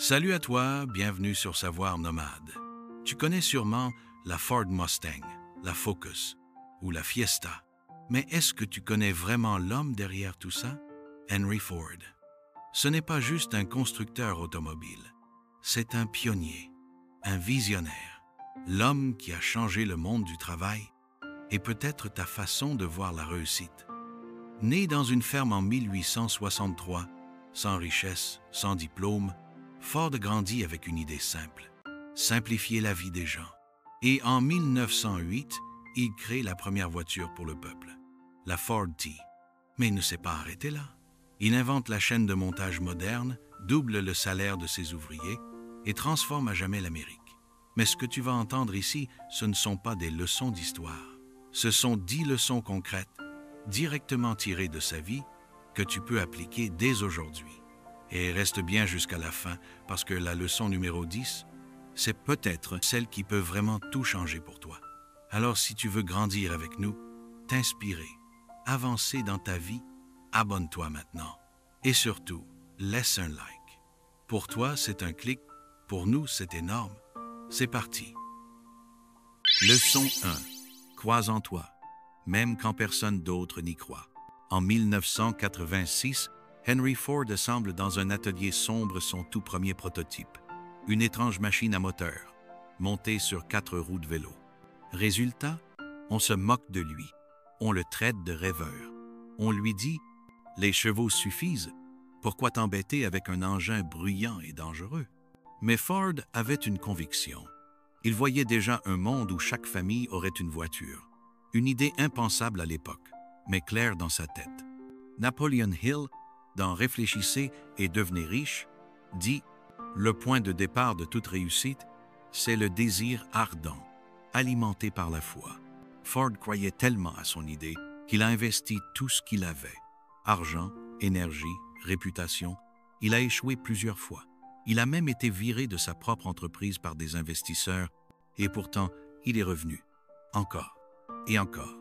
Salut à toi, bienvenue sur Savoir Nomade. Tu connais sûrement la Ford Mustang, la Focus ou la Fiesta. Mais est-ce que tu connais vraiment l'homme derrière tout ça? Henry Ford. Ce n'est pas juste un constructeur automobile, c'est un pionnier, un visionnaire, l'homme qui a changé le monde du travail et peut-être ta façon de voir la réussite. Né dans une ferme en 1863, sans richesse, sans diplôme, Ford grandit avec une idée simple, simplifier la vie des gens. Et en 1908, il crée la première voiture pour le peuple, la Ford T. Mais il ne s'est pas arrêté là. Il invente la chaîne de montage moderne, double le salaire de ses ouvriers et transforme à jamais l'Amérique. Mais ce que tu vas entendre ici, ce ne sont pas des leçons d'histoire. Ce sont 10 leçons concrètes, directement tirées de sa vie, que tu peux appliquer dès aujourd'hui. Et reste bien jusqu'à la fin, parce que la leçon numéro 10, c'est peut-être celle qui peut vraiment tout changer pour toi. Alors si tu veux grandir avec nous, t'inspirer, avancer dans ta vie, abonne-toi maintenant. Et surtout, laisse un like. Pour toi, c'est un clic. Pour nous, c'est énorme. C'est parti. Leçon 1. Crois en toi, même quand personne d'autre n'y croit. En 1986, Henry Ford assemble dans un atelier sombre son tout premier prototype, une étrange machine à moteur, montée sur 4 roues de vélo. Résultat, on se moque de lui, on le traite de rêveur. On lui dit « Les chevaux suffisent, pourquoi t'embêter avec un engin bruyant et dangereux ?» Mais Ford avait une conviction. Il voyait déjà un monde où chaque famille aurait une voiture. Une idée impensable à l'époque, mais claire dans sa tête. Napoleon Hill, dans Réfléchissez et devenez riche, dit « Le point de départ de toute réussite, c'est le désir ardent, alimenté par la foi. » Ford croyait tellement à son idée qu'il a investi tout ce qu'il avait. Argent, énergie, réputation. Il a échoué plusieurs fois. Il a même été viré de sa propre entreprise par des investisseurs et pourtant, il est revenu. Encore et encore.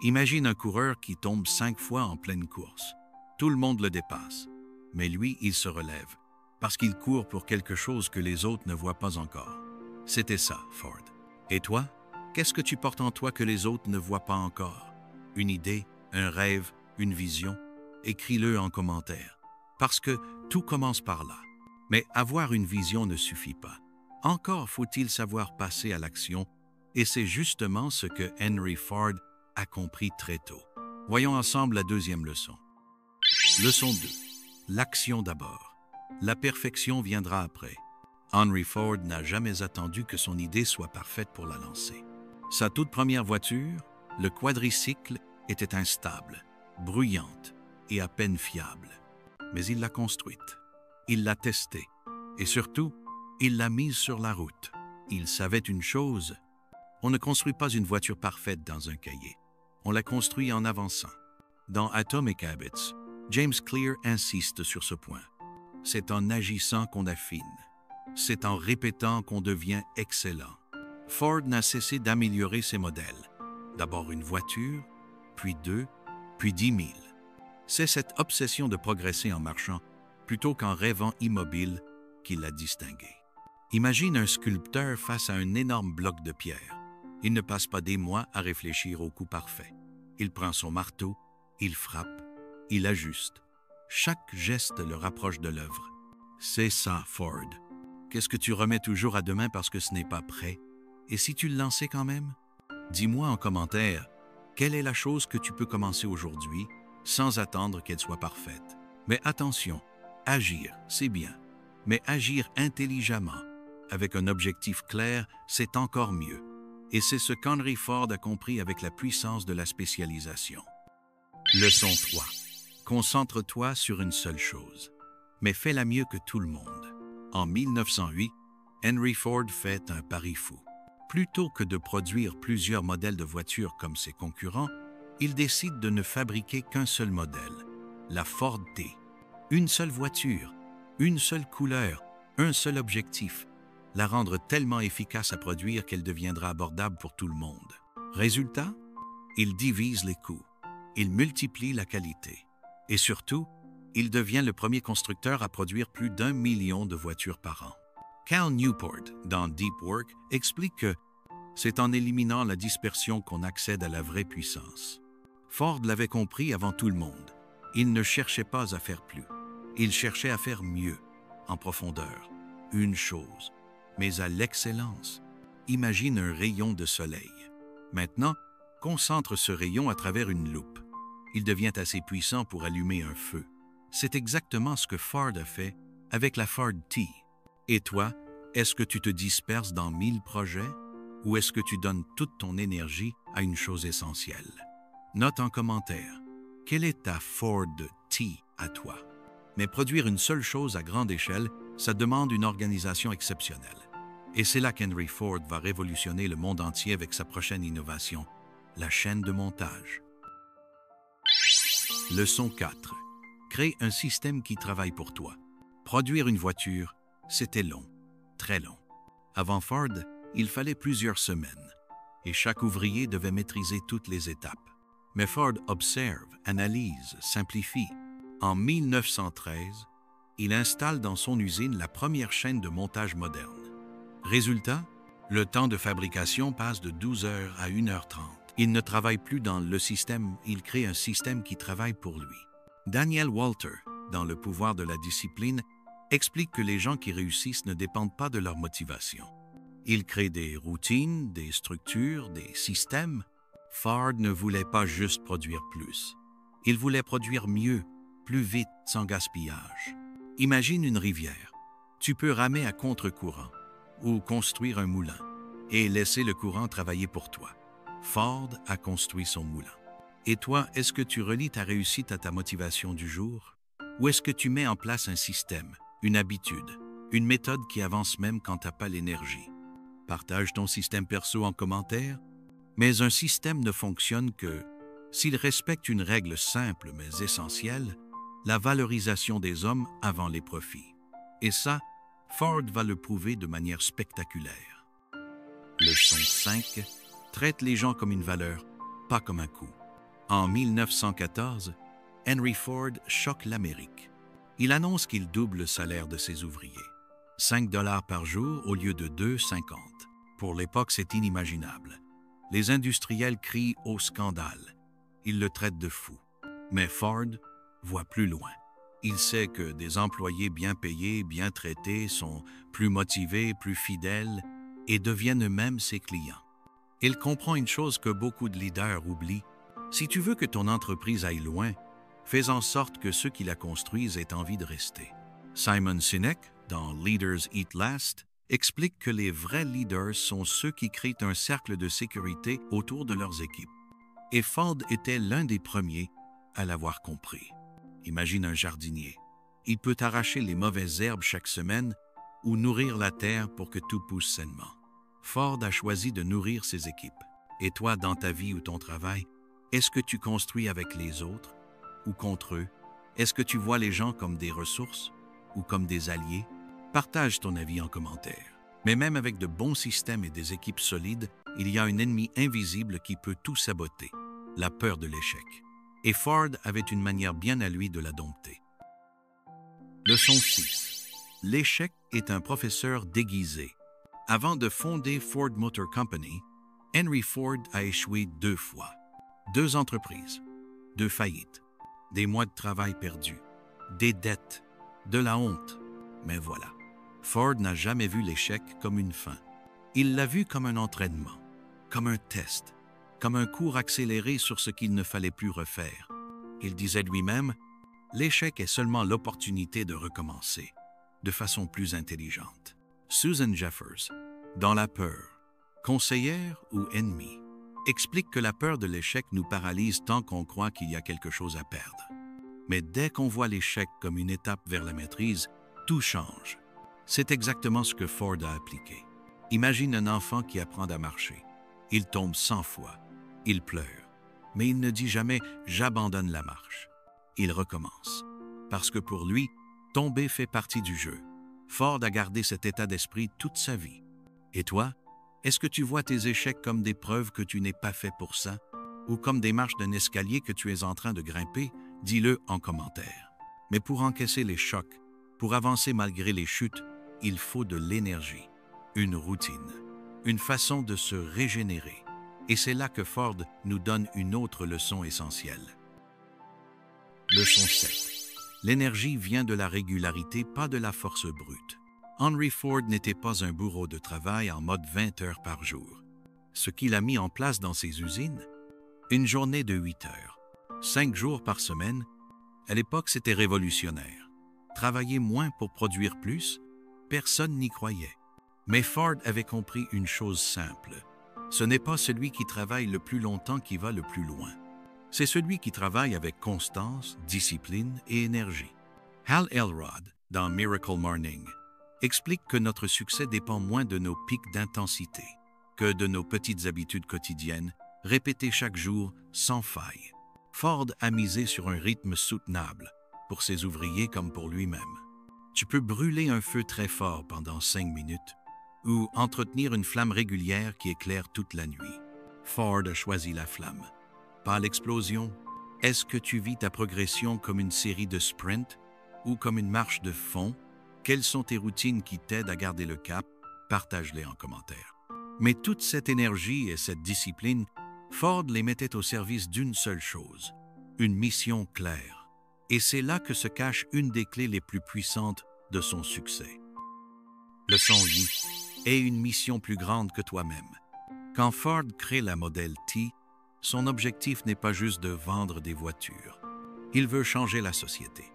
Imagine un coureur qui tombe 5 fois en pleine course. Tout le monde le dépasse. Mais lui, il se relève parce qu'il court pour quelque chose que les autres ne voient pas encore. C'était ça, Ford. Et toi, qu'est-ce que tu portes en toi que les autres ne voient pas encore? Une idée, un rêve, une vision? Écris-le en commentaire. Parce que tout commence par là. Mais avoir une vision ne suffit pas. Encore faut-il savoir passer à l'action, et c'est justement ce que Henry Ford a compris très tôt. Voyons ensemble la deuxième leçon. Leçon 2. L'action d'abord. La perfection viendra après. Henry Ford n'a jamais attendu que son idée soit parfaite pour la lancer. Sa toute première voiture, le quadricycle, était instable, bruyante et à peine fiable. Mais il l'a construite. Il l'a testée. Et surtout, il l'a mise sur la route. Il savait une chose. On ne construit pas une voiture parfaite dans un cahier. On la construit en avançant. Dans Atomic Habits, James Clear insiste sur ce point. C'est en agissant qu'on affine. C'est en répétant qu'on devient excellent. Ford n'a cessé d'améliorer ses modèles. D'abord une voiture, puis 2, puis 10 000. C'est cette obsession de progresser en marchant, plutôt qu'en rêvant immobile, qui l'a distingué. Imagine un sculpteur face à un énorme bloc de pierre. Il ne passe pas des mois à réfléchir au coup parfait. Il prend son marteau, il frappe, il ajuste. Chaque geste le rapproche de l'œuvre. C'est ça, Ford. Qu'est-ce que tu remets toujours à demain parce que ce n'est pas prêt? Et si tu le lançais quand même? Dis-moi en commentaire, quelle est la chose que tu peux commencer aujourd'hui sans attendre qu'elle soit parfaite? Mais attention, agir, c'est bien. Mais agir intelligemment, avec un objectif clair, c'est encore mieux. Et c'est ce qu'Henry Ford a compris avec la puissance de la spécialisation. Leçon 3. Concentre-toi sur une seule chose, mais fais-la mieux que tout le monde. En 1908, Henry Ford fait un pari fou. Plutôt que de produire plusieurs modèles de voitures comme ses concurrents, il décide de ne fabriquer qu'un seul modèle, la Ford T. Une seule voiture, une seule couleur, un seul objectif, la rendre tellement efficace à produire qu'elle deviendra abordable pour tout le monde. Résultat, il divise les coûts, il multiplie la qualité et surtout, Il devient le premier constructeur à produire plus d'1 million de voitures par an. Cal Newport, dans Deep Work, explique que c'est en éliminant la dispersion qu'on accède à la vraie puissance. Ford l'avait compris avant tout le monde. Il ne cherchait pas à faire plus. Il cherchait à faire mieux, en profondeur, une chose, mais à l'excellence. Imagine un rayon de soleil. Maintenant, concentre ce rayon à travers une loupe. Il devient assez puissant pour allumer un feu. C'est exactement ce que Ford a fait avec la Ford T. Et toi, est-ce que tu te disperses dans 1000 projets ou est-ce que tu donnes toute ton énergie à une chose essentielle? Note en commentaire, quelle est ta Ford T à toi? Mais produire une seule chose à grande échelle, ça demande une organisation exceptionnelle. Et c'est là qu'Henry Ford va révolutionner le monde entier avec sa prochaine innovation, la chaîne de montage. Leçon 4. Crée un système qui travaille pour toi. Produire une voiture, c'était long, très long. Avant Ford, il fallait plusieurs semaines, et chaque ouvrier devait maîtriser toutes les étapes. Mais Ford observe, analyse, simplifie. En 1913, il installe dans son usine la première chaîne de montage moderne. Résultat, le temps de fabrication passe de 12 heures à 1h30. Il ne travaille plus dans le système, il crée un système qui travaille pour lui. Daniel Walter, dans Le pouvoir de la discipline, explique que les gens qui réussissent ne dépendent pas de leur motivation. Ils créent des routines, des structures, des systèmes. Ford ne voulait pas juste produire plus. Il voulait produire mieux, plus vite, sans gaspillage. Imagine une rivière. Tu peux ramer à contre-courant ou construire un moulin et laisser le courant travailler pour toi. Ford a construit son moulin. Et toi, est-ce que tu relis ta réussite à ta motivation du jour? Ou est-ce que tu mets en place un système, une habitude, une méthode qui avance même quand tu n'as pas l'énergie? Partage ton système perso en commentaire. Mais un système ne fonctionne que s'il respecte une règle simple mais essentielle, la valorisation des hommes avant les profits. Et ça, Ford va le prouver de manière spectaculaire. Leçon 5. Traite les gens comme une valeur, pas comme un coût. En 1914, Henry Ford choque l'Amérique. Il annonce qu'il double le salaire de ses ouvriers. 5 $ par jour au lieu de 2,50. Pour l'époque, c'est inimaginable. Les industriels crient au scandale. Ils le traitent de fou. Mais Ford voit plus loin. Il sait que des employés bien payés, bien traités, sont plus motivés, plus fidèles et deviennent eux-mêmes ses clients. Il comprend une chose que beaucoup de leaders oublient. Si tu veux que ton entreprise aille loin, fais en sorte que ceux qui la construisent aient envie de rester. Simon Sinek, dans Leaders Eat Last, explique que les vrais leaders sont ceux qui créent un cercle de sécurité autour de leurs équipes. Et Ford était l'un des premiers à l'avoir compris. Imagine un jardinier. Il peut arracher les mauvaises herbes chaque semaine ou nourrir la terre pour que tout pousse sainement. Ford a choisi de nourrir ses équipes. Et toi, dans ta vie ou ton travail, est-ce que tu construis avec les autres ou contre eux? Est-ce que tu vois les gens comme des ressources ou comme des alliés? Partage ton avis en commentaire. Mais même avec de bons systèmes et des équipes solides, il y a un ennemi invisible qui peut tout saboter, la peur de l'échec. Et Ford avait une manière bien à lui de la dompter. Leçon 6. L'échec est un professeur déguisé. Avant de fonder Ford Motor Company, Henry Ford a échoué 2 fois. 2 entreprises, 2 faillites, des mois de travail perdus, des dettes, de la honte. Mais voilà, Ford n'a jamais vu l'échec comme une fin. Il l'a vu comme un entraînement, comme un test, comme un cours accéléré sur ce qu'il ne fallait plus refaire. Il disait lui-même, « L'échec est seulement l'opportunité de recommencer, de façon plus intelligente. » Susan Jeffers, dans La peur, conseillère ou ennemie, explique que la peur de l'échec nous paralyse tant qu'on croit qu'il y a quelque chose à perdre. Mais dès qu'on voit l'échec comme une étape vers la maîtrise, tout change. C'est exactement ce que Ford a appliqué. Imagine un enfant qui apprend à marcher. Il tombe 100 fois. Il pleure. Mais il ne dit jamais « j'abandonne la marche ». Il recommence. Parce que pour lui, tomber fait partie du jeu. Ford a gardé cet état d'esprit toute sa vie. Et toi, est-ce que tu vois tes échecs comme des preuves que tu n'es pas fait pour ça? Ou comme des marches d'un escalier que tu es en train de grimper? Dis-le en commentaire. Mais pour encaisser les chocs, pour avancer malgré les chutes, il faut de l'énergie, une routine, une façon de se régénérer. Et c'est là que Ford nous donne une autre leçon essentielle. Leçon 7. L'énergie vient de la régularité, pas de la force brute. Henry Ford n'était pas un bourreau de travail en mode 20 heures par jour. Ce qu'il a mis en place dans ses usines, une journée de 8 heures, 5 jours par semaine, à l'époque c'était révolutionnaire. Travailler moins pour produire plus, personne n'y croyait. Mais Ford avait compris une chose simple. Ce n'est pas celui qui travaille le plus longtemps qui va le plus loin. C'est celui qui travaille avec constance, discipline et énergie. Hal Elrod, dans Miracle Morning, explique que notre succès dépend moins de nos pics d'intensité que de nos petites habitudes quotidiennes, répétées chaque jour sans faille. Ford a misé sur un rythme soutenable, pour ses ouvriers comme pour lui-même. Tu peux brûler un feu très fort pendant 5 minutes ou entretenir une flamme régulière qui éclaire toute la nuit. Ford a choisi la flamme, pas l'explosion. Est-ce que tu vis ta progression comme une série de sprints ou comme une marche de fond? Quelles sont tes routines qui t'aident à garder le cap? Partage-les en commentaire. Mais toute cette énergie et cette discipline, Ford les mettait au service d'une seule chose, une mission claire. Et c'est là que se cache une des clés les plus puissantes de son succès. Leçon 8. Aie une mission plus grande que toi-même. Quand Ford crée la Model T, son objectif n'est pas juste de vendre des voitures. Il veut changer la société,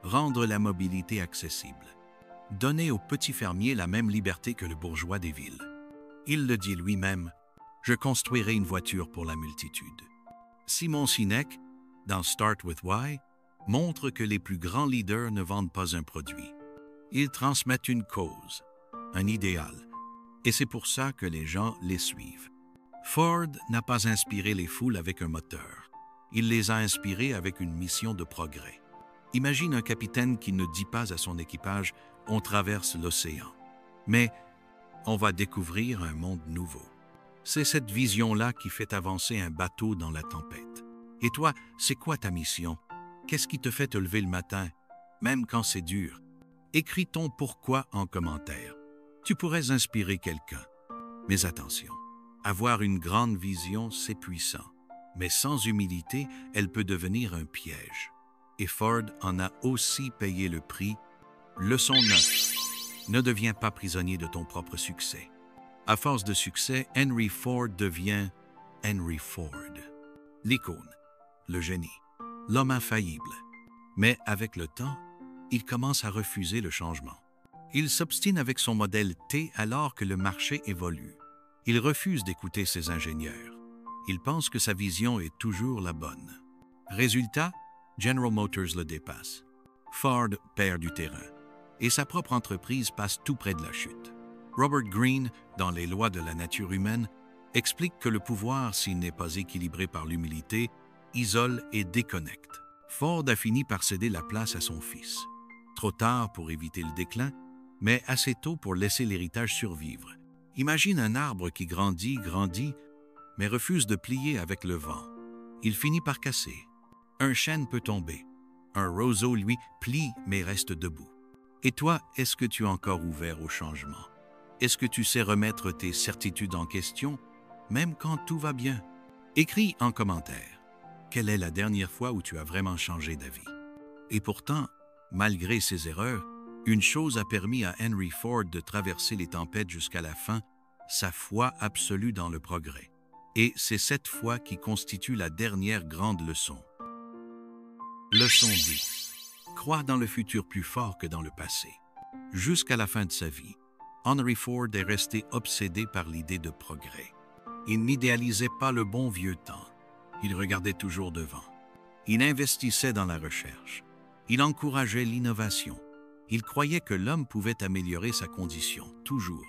rendre la mobilité accessible, donner aux petits fermiers la même liberté que le bourgeois des villes. Il le dit lui-même, « Je construirai une voiture pour la multitude ». Simon Sinek, dans Start with Why, montre que les plus grands leaders ne vendent pas un produit. Ils transmettent une cause, un idéal, et c'est pour ça que les gens les suivent. Ford n'a pas inspiré les foules avec un moteur. Il les a inspirés avec une mission de progrès. Imagine un capitaine qui ne dit pas à son équipage « On traverse l'océan », mais « On va découvrir un monde nouveau ». C'est cette vision-là qui fait avancer un bateau dans la tempête. Et toi, c'est quoi ta mission? Qu'est-ce qui te fait te lever le matin, même quand c'est dur? Écris ton pourquoi en commentaire. Tu pourrais inspirer quelqu'un. Mais attention, avoir une grande vision, c'est puissant. Mais sans humilité, elle peut devenir un piège. Et Ford en a aussi payé le prix. Leçon 9. Ne deviens pas prisonnier de ton propre succès. À force de succès, Henry Ford devient Henry Ford. L'icône, le génie, l'homme infaillible. Mais avec le temps, il commence à refuser le changement. Il s'obstine avec son modèle T alors que le marché évolue. Il refuse d'écouter ses ingénieurs. Il pense que sa vision est toujours la bonne. Résultat, General Motors le dépasse. Ford perd du terrain et sa propre entreprise passe tout près de la chute. Robert Greene, dans Les lois de la nature humaine, explique que le pouvoir, s'il n'est pas équilibré par l'humilité, isole et déconnecte. Ford a fini par céder la place à son fils. Trop tard pour éviter le déclin, mais assez tôt pour laisser l'héritage survivre. Imagine un arbre qui grandit, mais refuse de plier avec le vent. Il finit par casser. Un chêne peut tomber. Un roseau, lui, plie mais reste debout. Et toi, est-ce que tu es encore ouvert au changement? Est-ce que tu sais remettre tes certitudes en question, même quand tout va bien? Écris en commentaire. Quelle est la dernière fois où tu as vraiment changé d'avis? Et pourtant, malgré ses erreurs, une chose a permis à Henry Ford de traverser les tempêtes jusqu'à la fin, sa foi absolue dans le progrès. Et c'est cette foi qui constitue la dernière grande leçon. Leçon 10. Crois dans le futur plus fort que dans le passé. Jusqu'à la fin de sa vie, Henry Ford est resté obsédé par l'idée de progrès. Il n'idéalisait pas le bon vieux temps. Il regardait toujours devant. Il investissait dans la recherche. Il encourageait l'innovation. Il croyait que l'homme pouvait améliorer sa condition, toujours.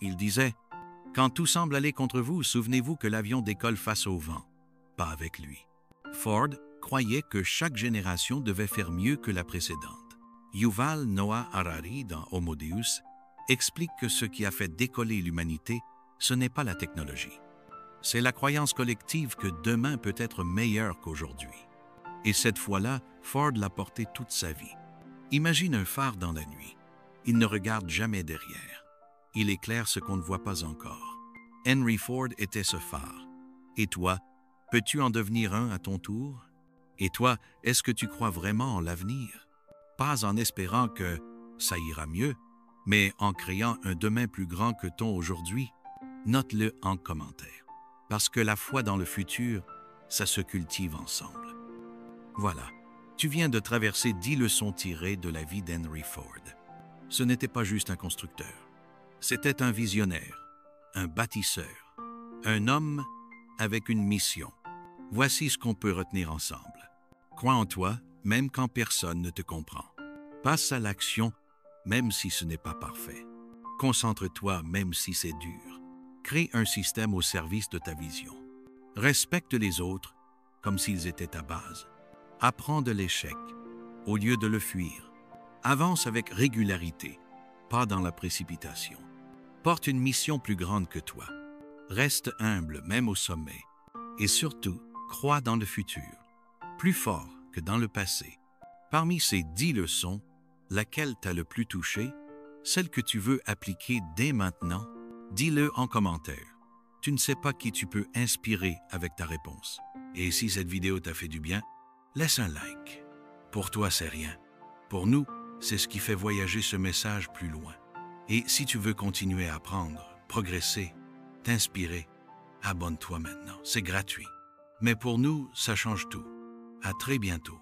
Il disait « Quand tout semble aller contre vous, souvenez-vous que l'avion décolle face au vent, pas avec lui. » Ford croyait que chaque génération devait faire mieux que la précédente. Yuval Noah Harari, dans Homo Deus, explique que ce qui a fait décoller l'humanité, ce n'est pas la technologie. C'est la croyance collective que demain peut être meilleur qu'aujourd'hui. Et cette fois-là, Ford l'a porté toute sa vie. Imagine un phare dans la nuit. Il ne regarde jamais derrière. Il éclaire ce qu'on ne voit pas encore. Henry Ford était ce phare. Et toi, peux-tu en devenir un à ton tour? Et toi, est-ce que tu crois vraiment en l'avenir? Pas en espérant que ça ira mieux, mais en créant un demain plus grand que ton aujourd'hui. Note-le en commentaire. Parce que la foi dans le futur, ça se cultive ensemble. Voilà, tu viens de traverser 10 leçons tirées de la vie d'Henry Ford. Ce n'était pas juste un constructeur. C'était un visionnaire, un bâtisseur, un homme avec une mission. Voici ce qu'on peut retenir ensemble. Crois en toi, même quand personne ne te comprend. Passe à l'action, même si ce n'est pas parfait. Concentre-toi, même si c'est dur. Crée un système au service de ta vision. Respecte les autres comme s'ils étaient ta base. Apprends de l'échec au lieu de le fuir. Avance avec régularité, pas dans la précipitation. Porte une mission plus grande que toi. Reste humble, même au sommet. Et surtout, crois dans le futur, plus fort que dans le passé. Parmi ces 10 leçons, laquelle t'a le plus touché, celle que tu veux appliquer dès maintenant, dis-le en commentaire. Tu ne sais pas qui tu peux inspirer avec ta réponse. Et si cette vidéo t'a fait du bien, laisse un like. Pour toi, c'est rien. Pour nous, c'est ce qui fait voyager ce message plus loin. Et si tu veux continuer à apprendre, progresser, t'inspirer, abonne-toi maintenant. C'est gratuit. Mais pour nous, ça change tout. À très bientôt.